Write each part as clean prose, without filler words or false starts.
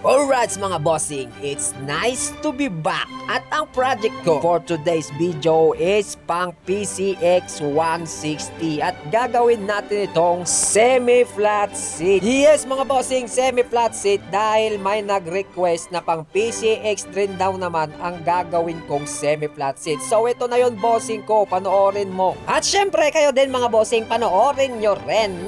Alright mga bossing, it's nice to be back. At ang project ko for today's video is pang PCX 160 at gagawin natin itong semi-flat seat. Yes mga bossing, semi-flat seat dahil may nag-request na pang PCX rin daw naman ang gagawin kong semi-flat seat. So ito na yun bossing ko, panoorin mo. At syempre kayo din mga bossing, panoorin nyo rin.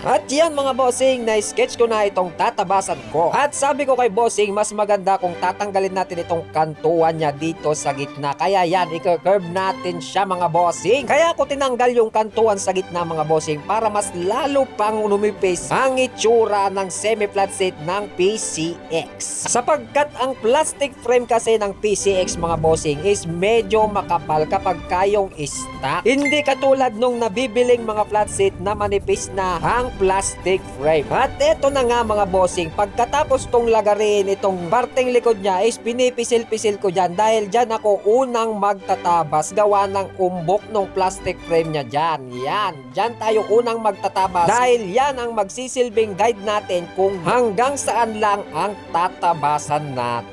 At yan mga bossing, na-sketch ko na itong tatabasan ko. At sabi ko kay bossing, mas maganda kung tatanggalin natin itong kantuan niya dito sa gitna. Kaya yan, i-curve natin siya mga bossing. Kaya ako tinanggal yung kantuan sa gitna mga bossing para mas lalo pang lumipis ang itsura ng semi-flat seat ng PCX. Sapagkat ang plastic frame kasi ng PCX mga bossing is medyo makapal kapag kayong stock. Hindi katulad nung nabibiling mga flat seat na manipis na ang plastic frame. At eto na nga mga bossing, pagkatapos tong lagarin itong parteng likod niya is pinipisil-pisil ko dyan dahil dyan ako unang magtatabas gawa ng umbok ng plastic frame niya dyan. Yan, dyan tayo unang magtatabas dahil yan ang magsisilbing guide natin kung hanggang saan lang ang tatabasan natin.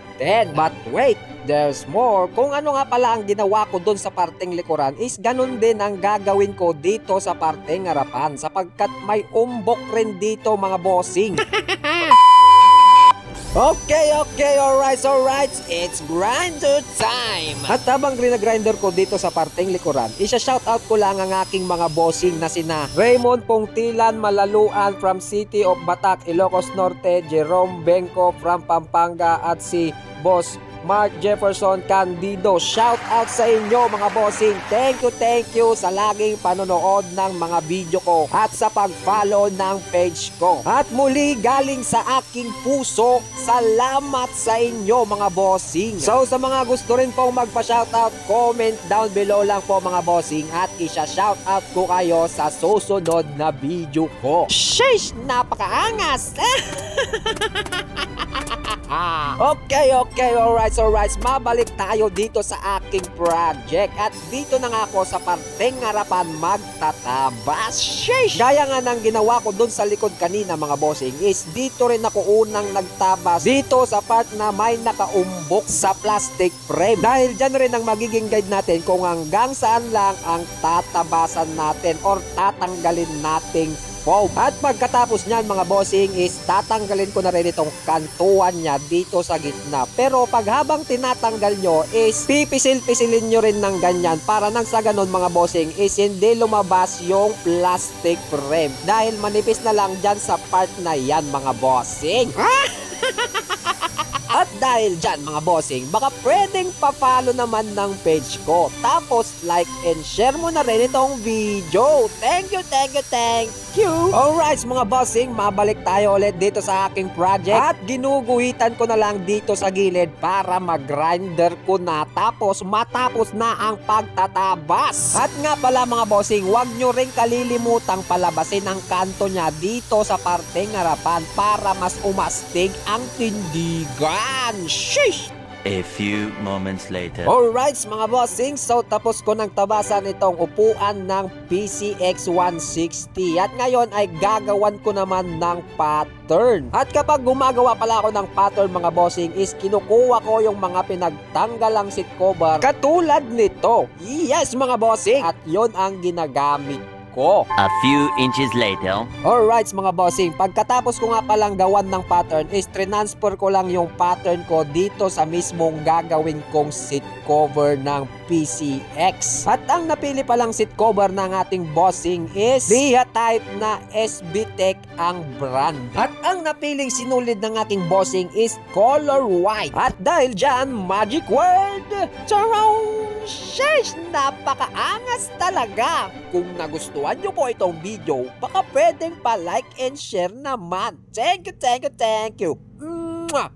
But wait, there's more. Kung ano nga pala ang ginawa ko doon sa parteng likuran is ganun din ang gagawin ko dito sa parteng harapan sapagkat may umbok rin dito mga bossing. Okay, alright, it's grinder time! At habang ginagrinder ko dito sa parteng likuran, isa-shoutout ko lang ang aking mga bossing na sina Raymond Pongtilan Malaluan from City of Batac, Ilocos Norte, Jerome Benco from Pampanga at si Boss Mark Jefferson Candido. Shout out sa inyo mga bossing. Thank you sa laging panonood ng mga video ko at sa pag-follow ng page ko. At muli galing sa aking puso, salamat sa inyo mga bossing. So sa mga gusto rin pong magpa-shoutout, comment down below lang po mga bossing at isa-shoutout ko kayo sa susunod na video ko. Sheesh! Napakaangas! Okay, alright, mabalik tayo dito sa aking project at dito na nga ako sa parteng harapan magtatabas. Sheesh! Gaya nga ng ginawa ko dun sa likod kanina mga bossing is dito rin ako unang nagtabas dito sa part na may nakaumbok sa plastic frame dahil dyan rin ang magiging guide natin kung hanggang saan lang ang tatabasan natin or tatanggalin nating foam. At pagkatapos nyan mga bossing is tatanggalin ko na rin itong kantuan niya dito sa gitna. Pero pag habang tinatanggal nyo is pipisil-pisilin nyo rin ng ganyan para nang sa ganon mga bossing is hindi lumabas yung plastic frame dahil manipis na lang dyan sa part na yan mga bossing. At dahil dyan mga bossing, baka pwedeng pa-follow naman ng page ko. Tapos like and share mo na rin itong video. Thank you. Alright mga bossing, mabalik tayo ulit dito sa aking project. At ginuguhitan ko na lang dito sa gilid para mag-grinder ko na. Tapos matapos na ang pagtatabas. At nga pala mga bossing, huwag nyo rin kalilimutang palabasin ang kanto niya dito sa parteng harapan para mas umastig ang tindigan. Sheesh! A few moments later. Alright mga bossing, so tapos ko nang tabasan itong upuan ng PCX 160 at ngayon ay gagawan ko naman ng pattern. At kapag gumagawa pala ako ng pattern mga bossing is kinukuha ko yung mga pinagtanggalang seat cover katulad nito. Yes mga bossing, at yon ang ginagamit ko. A few inches later. Alright mga bossing, pagkatapos ko nga palang gawan ng pattern is transfer ko lang yung pattern ko dito sa mismong gagawin kong seat cover ng PCX. At ang napili palang seat cover ng ating bossing is Dia type na SBTech ang brand. At ang napiling sinulid ng ating bossing is color white. At dahil dyan, magic word! Charong! Sheesh! Napakaangas talaga! Kung nagustuhan nyo po itong video, baka pwedeng pa-like and share naman. Thank you. Mwah!